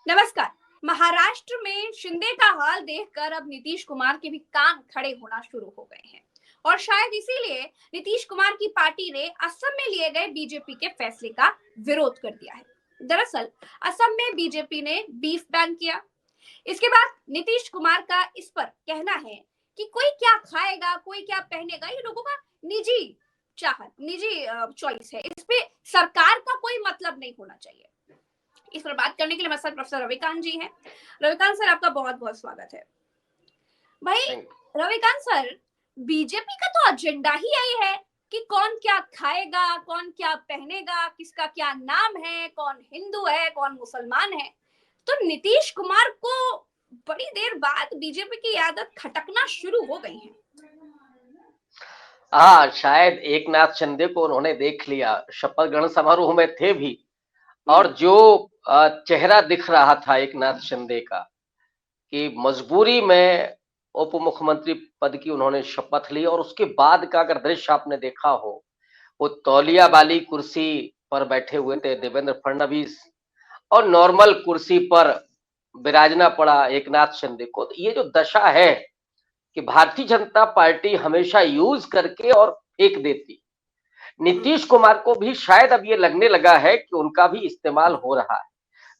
नमस्कार। महाराष्ट्र में शिंदे का हाल देखकर अब नीतीश कुमार के भी कान खड़े होना शुरू हो गए हैं और शायद इसीलिए नीतीश कुमार की पार्टी ने असम में लिए गए बीजेपी के फैसले का विरोध कर दिया है। दरअसल असम में बीजेपी ने बीफ बैन किया। इसके बाद नीतीश कुमार का इस पर कहना है कि कोई क्या खाएगा, कोई क्या पहनेगा, ये लोगों का निजी चाहत, निजी चॉइस है। इस पे सरकार का कोई मतलब नहीं होना चाहिए। इस पर बात करने के लिए हमारे साथ प्रोफेसर रविकांत जी हैं। रविकांत सर, आपका बहुत बहुत स्वागत है। भाई रविकांत सर, बीजेपी का तो एजेंडा ही यही है कि कौन क्या खाएगा, कौन क्या पहनेगा, किसका क्या नाम है, कौन हिंदू है, कौन मुसलमान है। तो नीतीश कुमार को बड़ी देर बाद बीजेपी की आदत खटकना शुरू हो गई है। हाँ, शायद एकनाथ शिंदे को उन्होंने देख लिया, शपथ ग्रहण समारोह में थे भी, और जो चेहरा दिख रहा था एकनाथ शिंदे का कि मजबूरी में उप मुख्यमंत्री पद की उन्होंने शपथ ली, और उसके बाद का अगर दृश्य आपने देखा हो, वो तौलिया वाली कुर्सी पर बैठे हुए थे देवेंद्र फडणवीस और नॉर्मल कुर्सी पर विराजना पड़ा एकनाथ शिंदे को। तो ये जो दशा है कि भारतीय जनता पार्टी हमेशा यूज करके और फेंक देती, नीतीश कुमार को भी शायद अब ये लगने लगा है कि उनका भी इस्तेमाल हो रहा है।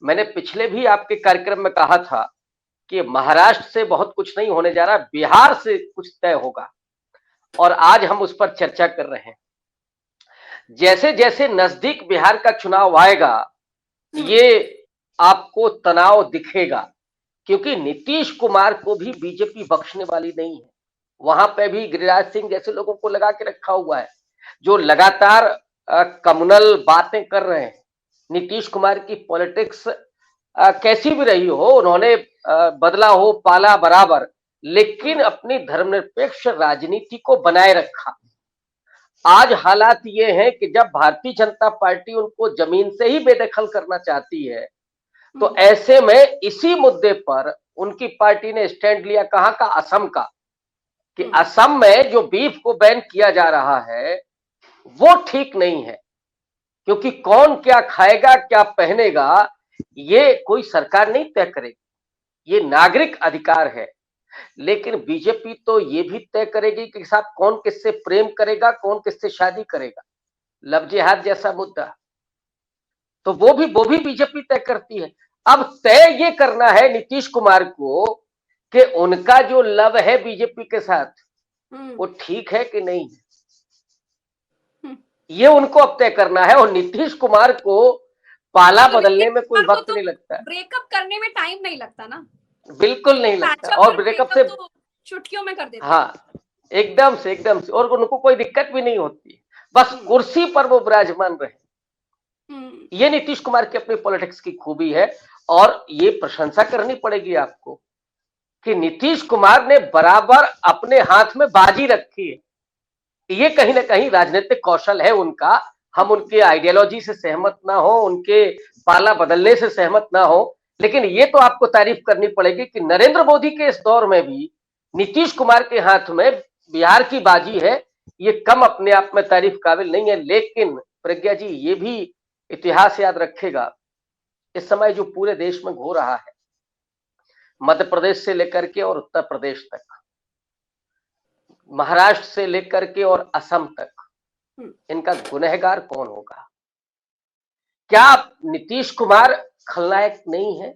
मैंने पिछले भी आपके कार्यक्रम में कहा था कि महाराष्ट्र से बहुत कुछ नहीं होने जा रहा, बिहार से कुछ तय होगा, और आज हम उस पर चर्चा कर रहे हैं। जैसे जैसे नजदीक बिहार का चुनाव आएगा, ये आपको तनाव दिखेगा, क्योंकि नीतीश कुमार को भी बीजेपी बख्शने वाली नहीं है। वहां पे भी गिरिराज सिंह जैसे लोगों को लगा के रखा हुआ है, जो लगातार कम्युनल बातें कर रहे हैं। नीतीश कुमार की पॉलिटिक्स कैसी भी रही हो, उन्होंने बदला हो पाला बराबर, लेकिन अपनी धर्मनिरपेक्ष राजनीति को बनाए रखा। आज हालात ये हैं कि जब भारतीय जनता पार्टी उनको जमीन से ही बेदखल करना चाहती है, तो ऐसे में इसी मुद्दे पर उनकी पार्टी ने स्टैंड लिया, कहां का, असम का, कि असम में जो बीफ को बैन किया जा रहा है वो ठीक नहीं है, क्योंकि कौन क्या खाएगा, क्या पहनेगा, ये कोई सरकार नहीं तय करेगी, ये नागरिक अधिकार है। लेकिन बीजेपी तो ये भी तय करेगी कि साहब कौन किससे प्रेम करेगा, कौन किससे शादी करेगा, लव जिहाद जैसा मुद्दा, तो वो भी बीजेपी तय करती है। अब तय ये करना है नीतीश कुमार को कि उनका जो लव है बीजेपी के साथ वो ठीक है कि नहीं, ये उनको अब तय करना है। और नीतीश कुमार को पाला तो बदलने में कोई वक्त तो नहीं लगता है, ब्रेकअप करने में टाइम नहीं लगता ना, बिल्कुल नहीं लगता, और ब्रेकअप से तो चुटकियों में कर देते हैं। हाँ, एकदम से, और उनको कोई दिक्कत भी नहीं होती, बस कुर्सी पर वो विराजमान रहे। ये नीतीश कुमार की अपनी पॉलिटिक्स की खूबी है, और ये प्रशंसा करनी पड़ेगी आपको कि नीतीश कुमार ने बराबर अपने हाथ में बाजी रखी है। ये कहीं ना कहीं राजनीतिक कौशल है उनका। हम उनके आइडियोलॉजी से सहमत ना हो, उनके पाला बदलने से सहमत ना हो, लेकिन ये तो आपको तारीफ करनी पड़ेगी कि नरेंद्र मोदी के इस दौर में भी नीतीश कुमार के हाथ में बिहार की बाजी है। ये कम अपने आप में तारीफ काबिल नहीं है। लेकिन प्रज्ञा जी, ये भी इतिहास याद रखेगा, इस समय जो पूरे देश में हो रहा है, मध्य प्रदेश से लेकर के और उत्तर प्रदेश तक, महाराष्ट्र से लेकर के और असम तक, इनका गुनहगार कौन होगा? क्या नीतीश कुमार खलनायक नहीं है?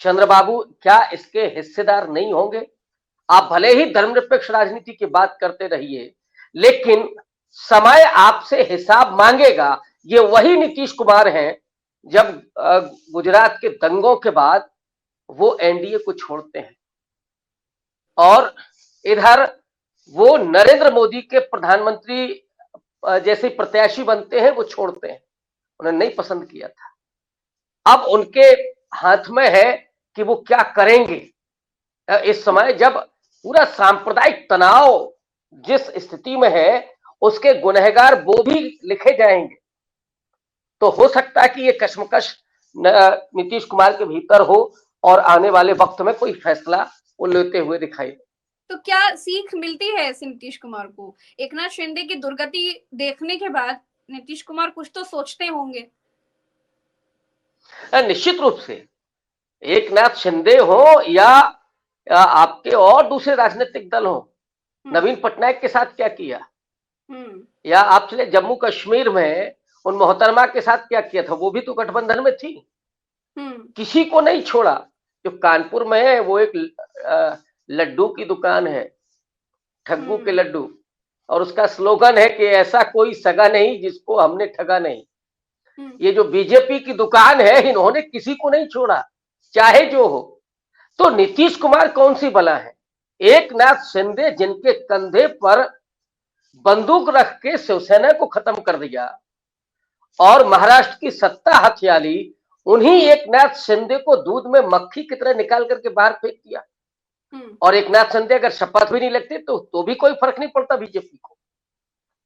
चंद्रबाबू क्या इसके हिस्सेदार नहीं होंगे? आप भले ही धर्मनिरपेक्ष राजनीति की बात करते रहिए, लेकिन समय आपसे हिसाब मांगेगा। ये वही नीतीश कुमार हैं जब गुजरात के दंगों के बाद वो एनडीए को छोड़ते हैं, और इधर वो नरेंद्र मोदी के प्रधानमंत्री जैसे प्रत्याशी बनते हैं, वो छोड़ते हैं, उन्होंने नहीं पसंद किया था। अब उनके हाथ में है कि वो क्या करेंगे इस समय, जब पूरा सांप्रदायिक तनाव जिस स्थिति में है, उसके गुनहगार वो भी लिखे जाएंगे। तो हो सकता है कि ये कश्मकश नीतीश कुमार के भीतर हो, और आने वाले वक्त में कोई फैसला वो लेते हुए दिखाई दे। तो क्या सीख मिलती है नीतीश कुमार को? एकनाथ शिंदे की दुर्गति देखने के बाद नीतीश कुमार कुछ तो सोचते होंगे। निश्चित रूप से एकनाथ शिंदे हो या आपके और दूसरे राजनीतिक दल हो, नवीन पटनायक के साथ क्या किया, या आप चले जम्मू कश्मीर में उन मोहतरमा के साथ क्या किया था, वो भी तो गठबंधन में थी, किसी को नहीं छोड़ा। जो कानपुर में है वो एक लड्डू की दुकान है, ठग्गू के लड्डू, और उसका स्लोगन है कि ऐसा कोई सगा नहीं जिसको हमने ठगा नहीं। ये जो बीजेपी की दुकान है, इन्होंने किसी को नहीं छोड़ा, चाहे जो हो। तो नीतीश कुमार कौन सी बला है? एकनाथ शिंदे जिनके कंधे पर बंदूक रख के शिवसेना को खत्म कर दिया और महाराष्ट्र की सत्ता हथियाली, उन्हीं एकनाथ शिंदे को दूध में मक्खी की तरह निकाल करके बाहर फेंक दिया। और एकनाथ शिंदे अगर शपथ भी नहीं लगते तो भी कोई फर्क नहीं पड़ता बीजेपी को।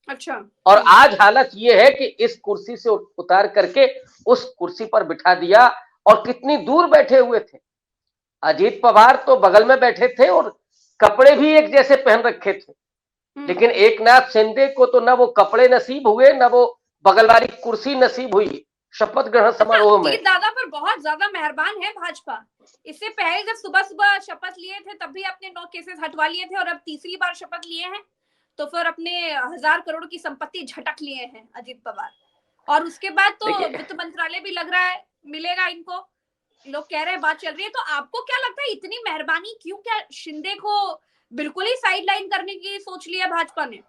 अच्छा। और आज हालत ये है कि इस कुर्सी से उतार करके उस कुर्सी पर बिठा दिया, और कितनी दूर बैठे हुए थे। अजीत पवार तो बगल में बैठे थे और कपड़े भी एक जैसे पहन रखे थे, लेकिन एकनाथ शिंदे को तो ना वो कपड़े नसीब हुए, ना वो बगल वाली कुर्सी नसीब हुई शपथ ग्रहण समारोह में। दादा पर बहुत ज्यादा मेहरबान है भाजपा। इससे पहले जब सुबह सुबह शपथ लिए थे तब भी अपने 9 केसेस हटवा लिए थे, और अब तीसरी बार शपथ लिए हैं तो फिर अपने 1000 करोड़ की संपत्ति झटक लिए हैं अजीत पवार। और उसके बाद तो वित्त मंत्रालय भी लग रहा है मिलेगा इनको, लोग कह रहे हैं, बात चल रही है। तो आपको क्या लगता है इतनी मेहरबानी क्यों? क्या शिंदे को बिल्कुल ही साइडलाइन करने की सोच लिया भाजपा ने?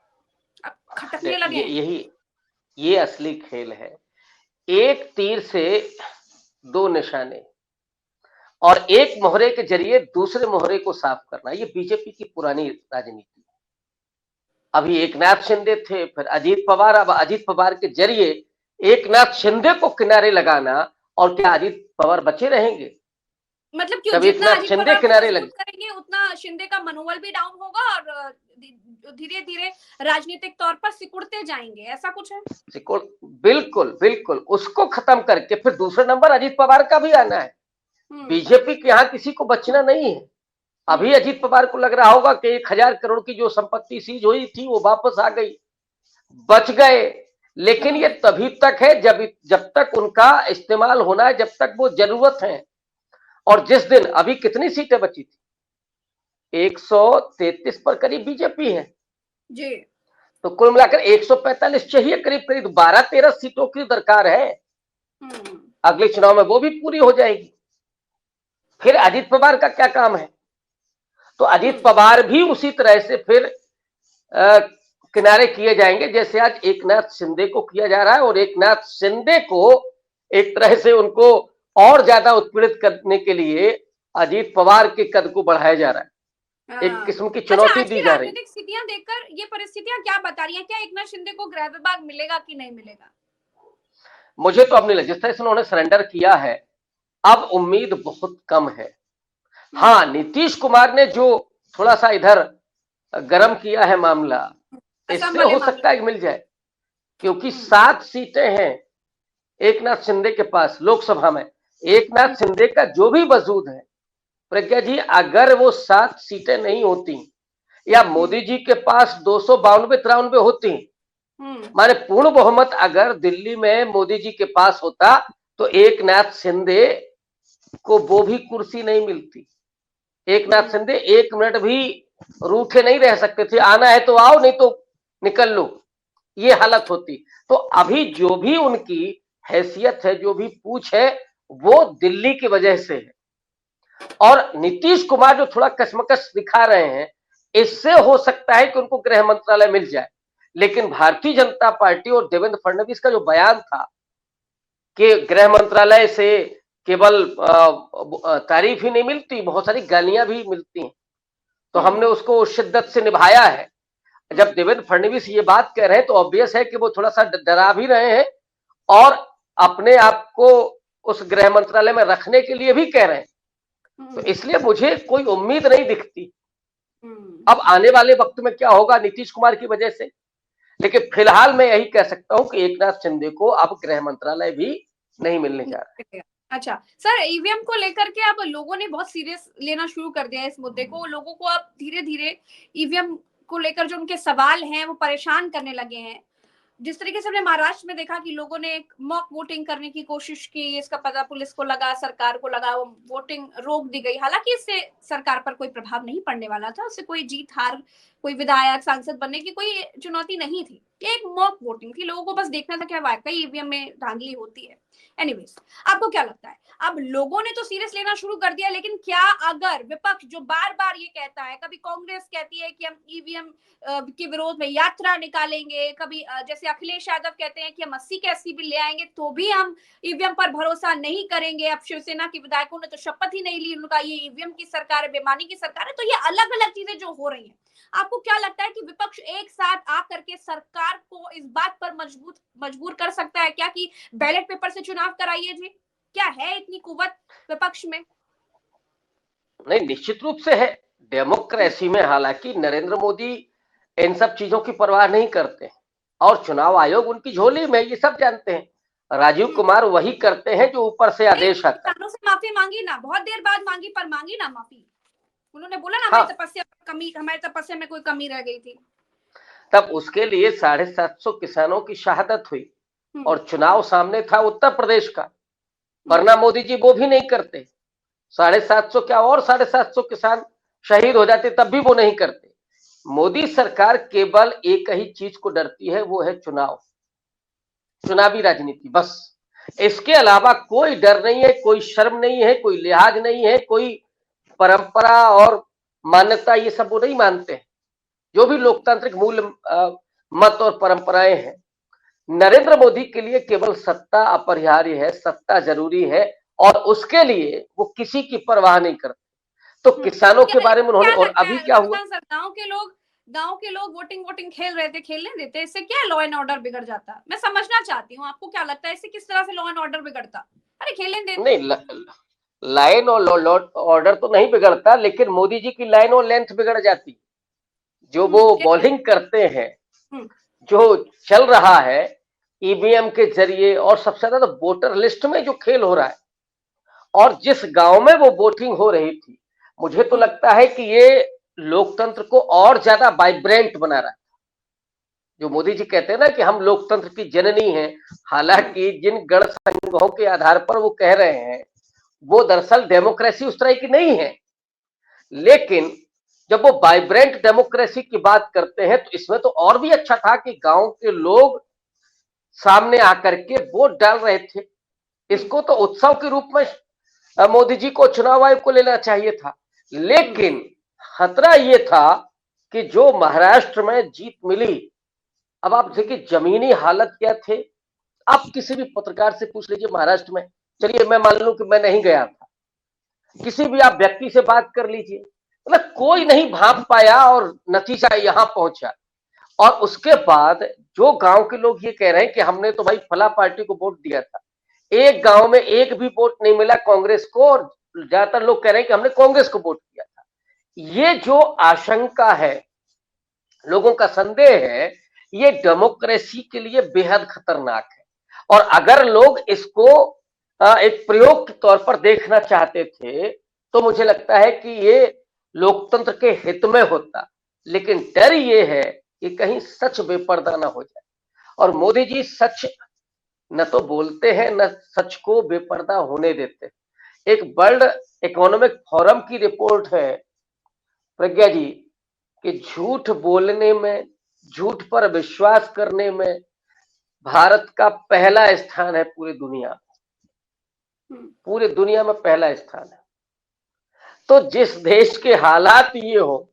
अब खटकने लगे हैं। ये असली खेल है, एक तीर से दो निशाने, और एक मोहरे के जरिए दूसरे मोहरे को साफ करना, ये बीजेपी की पुरानी राजनीति है। अभी एकनाथ शिंदे थे, फिर अजीत पवार, अब अजीत पवार के जरिए एकनाथ शिंदे को किनारे लगाना। और क्या अजीत पवार बचे रहेंगे? मतलब क्यों? जितना अजीत शिंदे पवार किनारे लगे करेंगे उतना शिंदे का मनोबल भी डाउन होगा और धीरे धीरे राजनीतिक तौर पर सिकुड़ते जाएंगे, ऐसा कुछ है? बिल्कुल बिल्कुल, उसको खत्म करके फिर दूसरे नंबर अजीत पवार का भी आना है। बीजेपी के यहाँ किसी को बचना नहीं है। अभी अजीत पवार को लग रहा होगा कि 1000 करोड़ की जो संपत्ति सीज हुई थी वो वापस आ गई, बच गए। लेकिन ये तभी तक है जब तक उनका इस्तेमाल होना है, जब तक वो जरूरत है। और जिस दिन, अभी कितनी सीटें बची थी? 133 पर करीब बीजेपी है जी। तो कुल मिलाकर 145 चाहिए, करीब करीब 12-13 सीटों की दरकार है। अगले चुनाव में वो भी पूरी हो जाएगी। फिर अजीत पवार का क्या काम है? तो अजीत पवार भी उसी तरह से फिर किनारे किए जाएंगे जैसे आज एकनाथ शिंदे को किया जा रहा है। और एकनाथ शिंदे को एक तरह से उनको और ज्यादा उत्पीड़ित करने के लिए अजीत पवार के कद को बढ़ाया जा रहा है, एक किस्म की चुनौती दी जा रही है। राजनीतिक स्थितियां देखकर ये परिस्थितियां क्या बता रही हैं? क्या एकनाथ शिंदे को गृह विभाग मिलेगा कि नहीं मिलेगा? मुझे तो अब नहीं लगता, जिस तरह से उन्होंने सरेंडर किया है अब उम्मीद बहुत कम है। हाँ, नीतीश कुमार ने जो थोड़ा सा इधर गर्म किया है मामला, इससे हो सकता है कि मिल जाए, क्योंकि 7 सीटें हैं एकनाथ शिंदे के पास लोकसभा में। एकनाथ शिंदे का जो भी वजूद है, प्रज्ञा जी, अगर वो 7 सीटें नहीं होती या मोदी जी के पास 292-93 होती, माने पूर्ण बहुमत अगर दिल्ली में मोदी जी के पास होता, तो एकनाथ शिंदे को वो भी कुर्सी नहीं मिलती। एकनाथ शिंदे 1 मिनट भी रूठे नहीं रह सकते थे, आना है तो आओ, नहीं तो निकल लो, ये हालत होती। तो अभी जो भी उनकी हैसियत है, जो भी पूछ है, वो दिल्ली की वजह से है। और नीतीश कुमार जो थोड़ा कशमकश दिखा रहे हैं, इससे हो सकता है कि उनको गृह मंत्रालय मिल जाए। लेकिन भारतीय जनता पार्टी और देवेंद्र फडणवीस का जो बयान था कि गृह मंत्रालय से केवल तारीफ ही नहीं मिलती, बहुत सारी गालियां भी मिलती हैं, तो हमने उसको शिद्दत से निभाया है। जब देवेंद्र फडणवीस ये बात कह रहे हैं तो ऑब्वियस है कि वो थोड़ा सा डरा भी रहे हैं और अपने आप को उस गृह मंत्रालय में रखने के लिए भी कह रहे हैं। तो इसलिए मुझे कोई उम्मीद नहीं दिखती। अब आने वाले वक्त में क्या होगा नीतीश कुमार की वजह से, लेकिन फिलहाल मैं यही कह सकता हूं कि एकनाथ शिंदे को अब गृह मंत्रालय भी नहीं मिलने जा रहा है। अच्छा सर, ईवीएम को लेकर के अब लोगों ने बहुत सीरियस लेना शुरू कर दिया है इस मुद्दे को। लोगों को अब धीरे धीरे ईवीएम को लेकर जो उनके सवाल हैं वो परेशान करने लगे हैं। जिस तरीके से हमने महाराष्ट्र में देखा कि लोगों ने एक मॉक वोटिंग करने की कोशिश की, इसका पता पुलिस को लगा, सरकार को लगा, वो वोटिंग रोक दी गई। हालांकि इससे सरकार पर कोई प्रभाव नहीं पड़ने वाला था, उससे कोई जीत हार, कोई विधायक सांसद बनने की कोई चुनौती नहीं थी। ये एक मॉक वोटिंग थी, लोगों को बस देखना था क्या वाकई ईवीएम में धांधली होती है। एनीवेज, आपको क्या लगता है, अब लोगों ने तो सीरियस लेना शुरू कर दिया, लेकिन क्या अगर विपक्ष जो बार बार ये कहता है, कभी कांग्रेस कहती है कि हम ईवीएम के विरोध में यात्रा निकालेंगे, कभी जैसे अखिलेश यादव कहते हैं कि हम 80 के 80 बिल ले आएंगे तो भी हम ईवीएम पर भरोसा नहीं करेंगे। अब शिवसेना के विधायकों ने तो शपथ ही नहीं ली, उनका ये ईवीएम की सरकार है, बेईमानी की सरकार है। तो ये अलग अलग चीजें जो हो रही हैं, आपको क्या लगता है कि विपक्ष एक साथ आकर के सरकार को इस बात पर मजबूर कर सकता है क्या कि बैलेट पेपर से चुनाव कराइए जी? क्या है इतनी कुव्वत विपक्ष में? नहीं, निश्चित रूप से है। डेमोक्रेसी में हालांकि नरेंद्र मोदी इन सब चीजों की परवाह नहीं करते और चुनाव आयोग उनकी झोली में, ये सब जानते हैं। राजीव कुमार वही करते हैं जो ऊपर से आदेश आता है। किसानों से माफी मांगी ना, बहुत देर बाद मांगी, पर मांगी ना माफी। उन्होंने बोला ना हाँ, हमारी तपस्या में कोई कमी रह गई थी। तब उसके लिए 750 किसानों की शहादत हुई और चुनाव सामने था उत्तर प्रदेश का, वरना मोदी जी वो भी नहीं करते। 750 क्या और 750 किसान शहीद हो जाते तब भी वो नहीं करते। मोदी सरकार केवल एक ही चीज को डरती है, वो है चुनाव, चुनावी राजनीति, बस। इसके अलावा कोई डर नहीं है, कोई शर्म नहीं है, कोई लिहाज नहीं है, कोई परंपरा और मान्यता, ये सब वो नहीं मानते हैं। जो भी लोकतांत्रिक मूल मत और परंपराएं हैं, नरेंद्र मोदी के लिए केवल सत्ता अपरिहार्य है, सत्ता जरूरी है और उसके लिए वो किसी की परवाह नहीं करते। तो किसानों के बारे में उन्होंने, और अभी क्या हुआ, गांव के लोग वोटिंग खेल रहे थे, खेलने देते, इससे क्या लॉ एंड ऑर्डर बिगड़ जाता? मैं समझना चाहती हूँ, आपको क्या लगता है इससे किस तरह से लॉ एंड ऑर्डर बिगड़ता? अरे खेलने देते। नहीं, लाइन और ऑर्डर तो नहीं बिगड़ता, लेकिन मोदी जी की लाइन और लेंथ बिगड़ जाती। जो वो बॉलिंग करते हैं, जो चल रहा है ईवीएम के जरिए, और सबसे ज्यादा तो वोटर लिस्ट में जो खेल हो रहा है, और जिस गांव में वो वोटिंग हो रही थी, मुझे तो लगता है कि ये लोकतंत्र को और ज्यादा वाइब्रेंट बना रहा है। जो मोदी जी कहते हैं ना कि हम लोकतंत्र की जननी हैं, हालांकि जिन गण संघों के आधार पर वो कह रहे हैं, वो दरअसल डेमोक्रेसी उस तरह की नहीं है। लेकिन जब वो वाइब्रेंट डेमोक्रेसी की बात करते हैं, तो इसमें तो और भी अच्छा था कि गांव के लोग सामने आकर के वोट डाल रहे थे। इसको तो उत्सव के रूप में मोदी जी को, चुनाव आयोग को लेना चाहिए था। लेकिन खतरा ये था कि जो महाराष्ट्र में जीत मिली, अब आप देखिए जमीनी हालत क्या थे। आप किसी भी पत्रकार से पूछ लीजिए महाराष्ट्र में, चलिए मैं मान लूं कि मैं नहीं गया था, किसी भी आप व्यक्ति से बात कर लीजिए, मतलब कोई नहीं भांप पाया और नतीजा यहां पहुंचा। और उसके बाद जो गांव के लोग ये कह रहे हैं कि हमने तो भाई फला पार्टी को वोट दिया था, एक गांव में एक भी वोट नहीं मिला कांग्रेस को, और ज्यादातर लोग कह रहे हैं कि हमने कांग्रेस को वोट किया था। ये जो आशंका है, लोगों का संदेह है, ये डेमोक्रेसी के लिए बेहद खतरनाक है। और अगर लोग इसको एक प्रयोग के तौर पर देखना चाहते थे, तो मुझे लगता है कि ये लोकतंत्र के हित में होता। लेकिन डर ये है कि कहीं सच बेपर्दा ना हो जाए, और मोदी जी सच न तो बोलते हैं, न सच को बेपर्दा होने देते। एक वर्ल्ड इकोनॉमिक फोरम की रिपोर्ट है प्रज्ञा जी, कि झूठ बोलने में, झूठ पर विश्वास करने में भारत का पहला स्थान है पूरी दुनिया में। पूरी दुनिया में पहला स्थान है। तो जिस देश के हालात ये हो,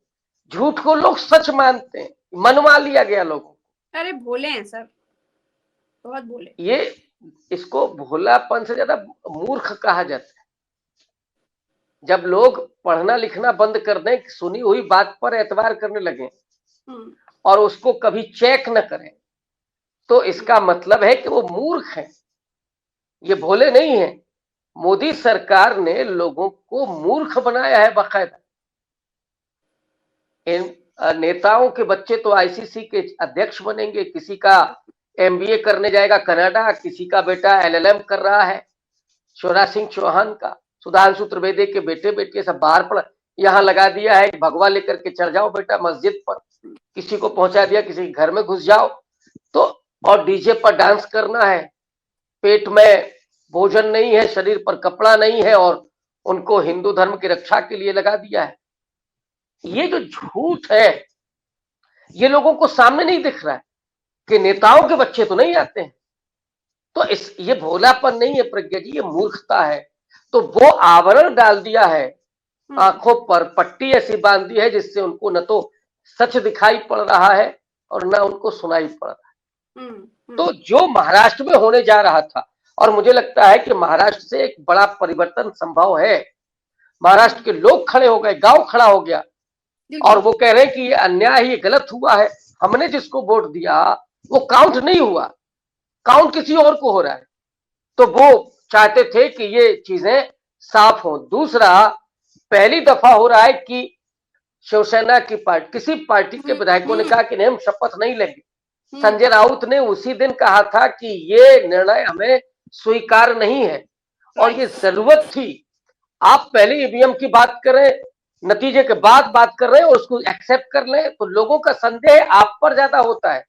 झूठ को लोग सच मानते हैं, मनवा लिया गया लोगों को। अरे भोले हैं सर, बहुत भोले। ये, इसको भोलापन से ज्यादा मूर्ख कहा जाता है। जब लोग पढ़ना लिखना बंद कर दें, सुनी हुई बात पर एतबार करने लगे और उसको कभी चेक न करें, तो इसका मतलब है कि वो मूर्ख हैं, ये भोले नहीं हैं। मोदी सरकार ने लोगों को मूर्ख बनाया है बाकायदा। इन नेताओं के बच्चे तो आईसीसी के अध्यक्ष बनेंगे, किसी का एमबीए करने जाएगा कनाडा, किसी का बेटा एलएलएम कर रहा है, शिवराज सिंह चौहान का, सुधांशु त्रिवेदी के बेटे बेटे सब बाहर पड़, यहाँ लगा दिया है भगवा लेकर के चढ़ जाओ बेटा मस्जिद पर, किसी को पहुंचा दिया किसी के घर में घुस जाओ। तो और डीजे पर डांस करना है, पेट में भोजन नहीं है, शरीर पर कपड़ा नहीं है और उनको हिंदू धर्म की रक्षा के लिए लगा दिया है। ये जो झूठ है ये लोगों को सामने नहीं दिख रहा है कि नेताओं के बच्चे तो नहीं आते हैं। तो इस ये भोलापन नहीं है प्रज्ञा जी, ये मूर्खता है। तो वो आवरण डाल दिया है, आंखों पर पट्टी ऐसी बांध दी है जिससे उनको न तो सच दिखाई पड़ रहा है और न उनको सुनाई पड़ रहा है। तो जो महाराष्ट्र में होने जा रहा था, और मुझे लगता है कि महाराष्ट्र से एक बड़ा परिवर्तन संभव है। महाराष्ट्र के लोग खड़े हो गए, गांव खड़ा हो गया और वो कह रहे हैं कि ये अन्याय, ये गलत हुआ है। हमने जिसको वोट दिया वो काउंट नहीं हुआ, काउंट किसी और को हो रहा है। तो वो चाहते थे कि ये चीजें साफ हो। दूसरा, पहली दफा हो रहा है कि शिवसेना की पार्टी, किसी पार्टी के विधायकों ने कहा कि नहीं हम शपथ नहीं लेंगे। संजय राउत ने उसी दिन कहा था कि ये निर्णय हमें स्वीकार नहीं है और ये जरूरत थी। आप पहले ईवीएम की बात करें, नतीजे के बाद बात कर रहे हैं और उसको एक्सेप्ट कर लें, तो लोगों का संदेह आप पर ज्यादा होता है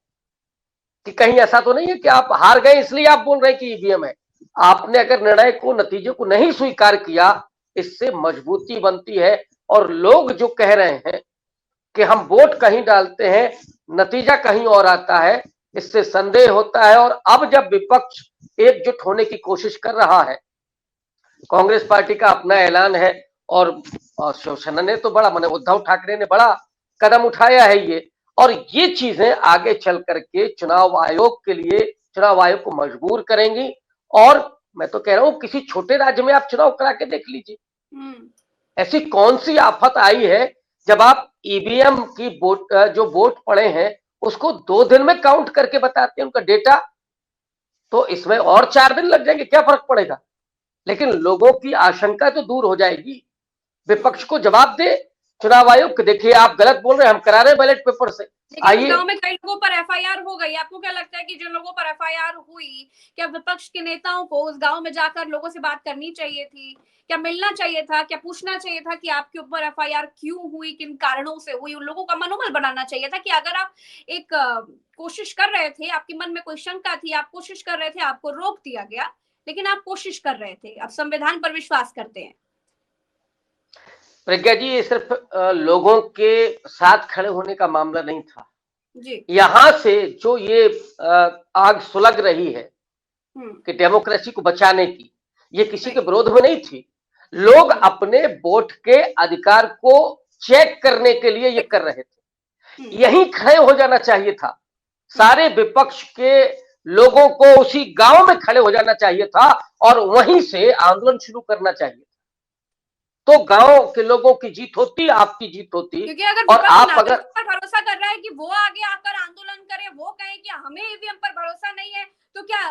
कि कहीं ऐसा तो नहीं है कि आप हार गए इसलिए आप बोल रहे हैं कि ईवीएम है। आपने अगर निर्णय को, नतीजे को नहीं स्वीकार किया, इससे मजबूती बनती है। और लोग जो कह रहे हैं कि हम वोट कहीं डालते हैं, नतीजा कहीं और आता है, इससे संदेह होता है। और अब जब विपक्ष एकजुट होने की कोशिश कर रहा है, कांग्रेस पार्टी का अपना ऐलान है और शिवसेना ने तो बड़ा, माने उद्धव ठाकरे ने बड़ा कदम उठाया है ये, और ये चीजें आगे चल करके चुनाव आयोग के लिए, चुनाव आयोग को मजबूर करेंगी। और मैं तो कह रहा हूं किसी छोटे राज्य में आप चुनाव करा के देख लीजिए, ऐसी कौन सी आफत आई है जब आप ईवीएम की वोट, जो वोट पड़े हैं उसको 2 दिन में काउंट करके बताते हैं उनका डेटा। तो इसमें और 4 दिन लग जाएंगे, क्या फर्क पड़ेगा? लेकिन लोगों की आशंका तो दूर हो जाएगी। विपक्ष को जवाब दे चुनाव आयोग, देखिए आप गलत बोल रहे हैं, हम करा रहे हैं बैलेट पेपर से। आइए, गांव में कई लोगों पर एफआईआर हो गई, आपको क्या लगता है कि जिन लोगों पर एफआईआर हुई, क्या विपक्ष के नेताओं को उस गांव में जाकर लोगों से बात करनी चाहिए थी? क्या मिलना चाहिए था? क्या पूछना चाहिए था कि आपके ऊपर एफआईआर क्यों हुई, किन कारणों से हुई? उन लोगों का मनोबल बनाना चाहिए था कि अगर आप एक कोशिश कर रहे थे, आपके मन में कोई शंका थी, आप कोशिश कर रहे थे, आपको रोक दिया गया, लेकिन आप कोशिश कर रहे थे, आप संविधान पर विश्वास करते हैं। प्रज्ञा जी, ये सिर्फ लोगों के साथ खड़े होने का मामला नहीं था जी। यहां से जो ये आग सुलग रही है कि डेमोक्रेसी को बचाने की, ये किसी के विरोध में नहीं थी। लोग अपने वोट के अधिकार को चेक करने के लिए ये कर रहे थे। यहीं खड़े हो जाना चाहिए था, सारे विपक्ष के लोगों को उसी गांव में खड़े हो जाना चाहिए था और वहीं से आंदोलन शुरू करना चाहिए था। तो गांव के लोगों की जीत होती, आपकी जीत होती। क्योंकि अगर और आप अगर भरोसा कर रहा है कि वो आगे आकर आंदोलन करे, वो कहे कि हमें ईवीएम पर भरोसा नहीं है, तो क्या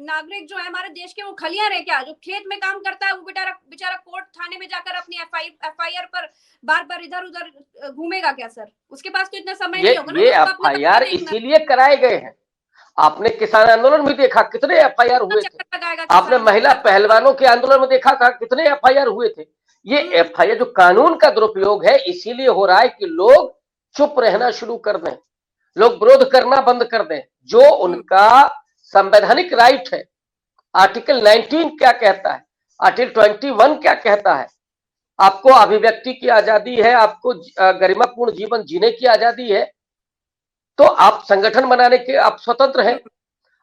नागरिक जो है हमारे देश के, वो खलियार है क्या? जो खेत में काम करता है वो बेचारा कोर्ट थाने में जाकर अपनी एफआईआर पर बार बार इधर उधर घूमेगा क्या सर? उसके पास तो इतना समय नहीं होगा ना। ये एफआईआर इसीलिए कराए गए हैं। आपने किसान आंदोलन भी देखा, कितने एफआईआर हुए थे। आपने महिला पहलवानों के आंदोलन में देखा था, कितने एफआईआर हुए थे। ये एफआईआर जो कानून का दुरुपयोग है, इसीलिए हो रहा है कि लोग चुप रहना शुरू कर दें, लोग विरोध करना बंद कर दें, जो उनका संवैधानिक राइट है। आर्टिकल 19 क्या कहता है, आर्टिकल 21 क्या कहता है? आपको अभिव्यक्ति की आजादी है, आपको गरिमापूर्ण जीवन जीने की आजादी है। तो आप संगठन बनाने के आप स्वतंत्र हैं,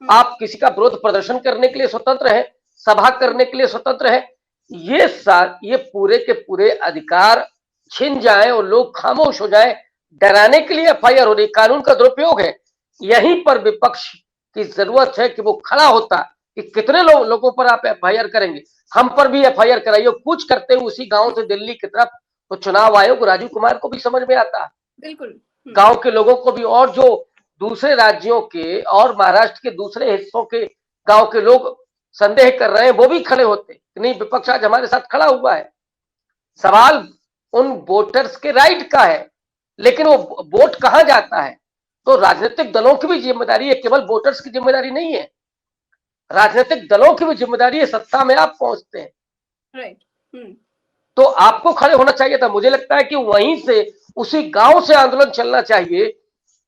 आप किसी का विरोध प्रदर्शन करने के लिए स्वतंत्र हैं, सभा करने के लिए स्वतंत्र हैं। ये पूरे के पूरे अधिकार छिन जाए और लोग खामोश हो जाए, डराने के लिए एफआईआर हो रही, कानून का दुरुपयोग है। यहीं पर विपक्ष की जरूरत है कि वो खड़ा होता कि कितने लोगों पर आप एफआईआर करेंगे, हम पर भी एफआईआर कराइए। कुछ करते हुए उसी गांव से दिल्ली की तरफ, तो चुनाव आयोग राजीव कुमार को भी समझ में आता, बिल्कुल गांव के लोगों को भी, और जो दूसरे राज्यों के और महाराष्ट्र के दूसरे हिस्सों के गांव के लोग संदेह कर रहे हैं, वो भी खड़े होते कि नहीं, विपक्ष आज हमारे साथ खड़ा हुआ है। सवाल उन वोटर्स के राइट का है, लेकिन वो वोट कहां जाता है? तो राजनीतिक दलों की भी जिम्मेदारी है, केवल वोटर्स की जिम्मेदारी नहीं है। राजनीतिक दलों की भी जिम्मेदारी है, सत्ता में आप पहुंचते हैं, राइट। तो आपको खड़े होना चाहिए था। मुझे लगता है कि वहीं से, उसी गांव से आंदोलन चलना चाहिए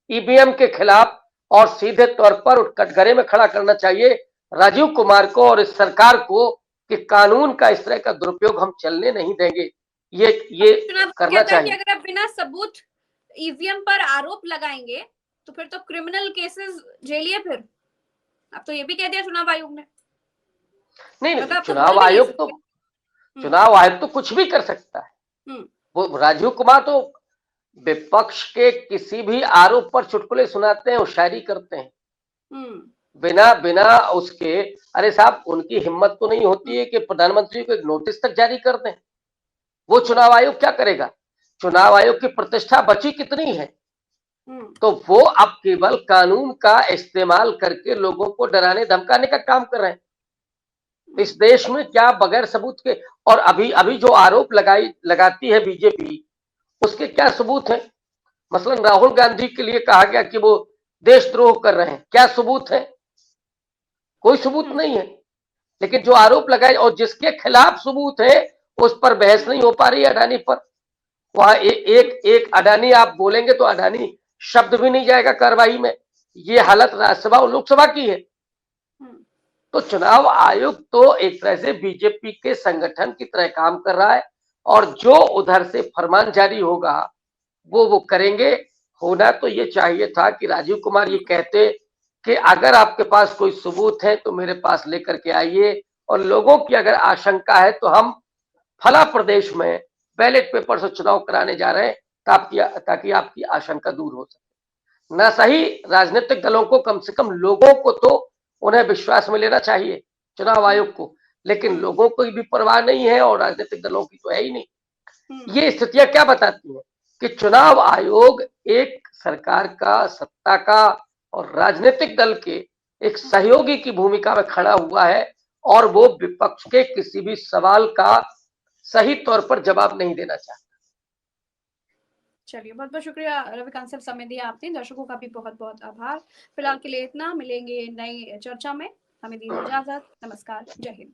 ईवीएम के खिलाफ, और सीधे तौर पर कटघरे में खड़ा करना चाहिए राजीव कुमार को और इस सरकार को कि कानून का इस तरह का दुरुपयोग हम चलने नहीं देंगे। ये चुनाव करना कहता है कि चाहिए। अगर आप बिना सबूत ईवीएम पर आरोप लगाएंगे तो फिर तो क्रिमिनल केसेस झेलिए। फिर अब तो ये भी कह दिया चुनाव आयोग ने। नहीं नहीं, मतलब आप तो बोल चुनाव भी नहीं आयोग तो सकते। चुनाव आयोग तो कुछ भी कर सकता है। हम्म वो राजीव कुमार तो विपक्ष के किसी भी आरोप पर चुटकुले सुनाते हैं और शायरी करते हैं हम्म बिना बिना उसके। अरे साहब, उनकी हिम्मत तो नहीं होती है कि प्रधानमंत्री को एक नोटिस तक जारी कर दें। वो चुनाव आयोग क्या करेगा? चुनाव आयोग की प्रतिष्ठा बची कितनी है? तो वो अब केवल कानून का इस्तेमाल करके लोगों को डराने धमकाने का काम कर रहे हैं। इस देश में क्या बगैर सबूत के? और अभी अभी जो आरोप लगाती है बीजेपी, उसके क्या सबूत हैं? मसलन राहुल गांधी के लिए कहा गया कि वो देशद्रोह कर रहे हैं, क्या सबूत है? कोई सबूत नहीं है। लेकिन जो आरोप लगाए और जिसके खिलाफ सबूत है उस पर बहस नहीं हो पा रही है अडानी पर। वहां एक एक अडानी आप बोलेंगे तो अडानी शब्द भी नहीं जाएगा कार्रवाई में। ये हालत राज्यसभा और लोकसभा की है। तो चुनाव आयोग तो एक तरह से बीजेपी के संगठन की तरह काम कर रहा है और जो उधर से फरमान जारी होगा वो करेंगे। होना तो ये चाहिए था कि राजीव कुमार ये कहते कि अगर आपके पास कोई सबूत है तो मेरे पास लेकर के आइए, और लोगों की अगर आशंका है तो हम फला प्रदेश में बैलेट पेपर से चुनाव कराने जा रहे हैं ताकि आपकी आशंका दूर हो सके। ना सही राजनीतिक दलों को, कम से कम लोगों को तो उन्हें विश्वास में लेना चाहिए चुनाव आयोग को, लेकिन लोगों को भी परवाह नहीं है और राजनीतिक दलों की तो है ही नहीं। ये स्थितियां क्या बताती हैं कि चुनाव आयोग एक सरकार का, सत्ता का और राजनीतिक दल के एक सहयोगी की भूमिका में खड़ा हुआ है और वो विपक्ष के किसी भी सवाल का सही तौर पर जवाब नहीं देना चाहता। चलिए, बहुत बहुत शुक्रिया रविकांत सर, समय दिया आपने। दर्शकों का भी बहुत बहुत आभार। फिलहाल के लिए इतना, मिलेंगे नई चर्चा में। हमें दीजिए इजाजत। नमस्कार, जय हिंद।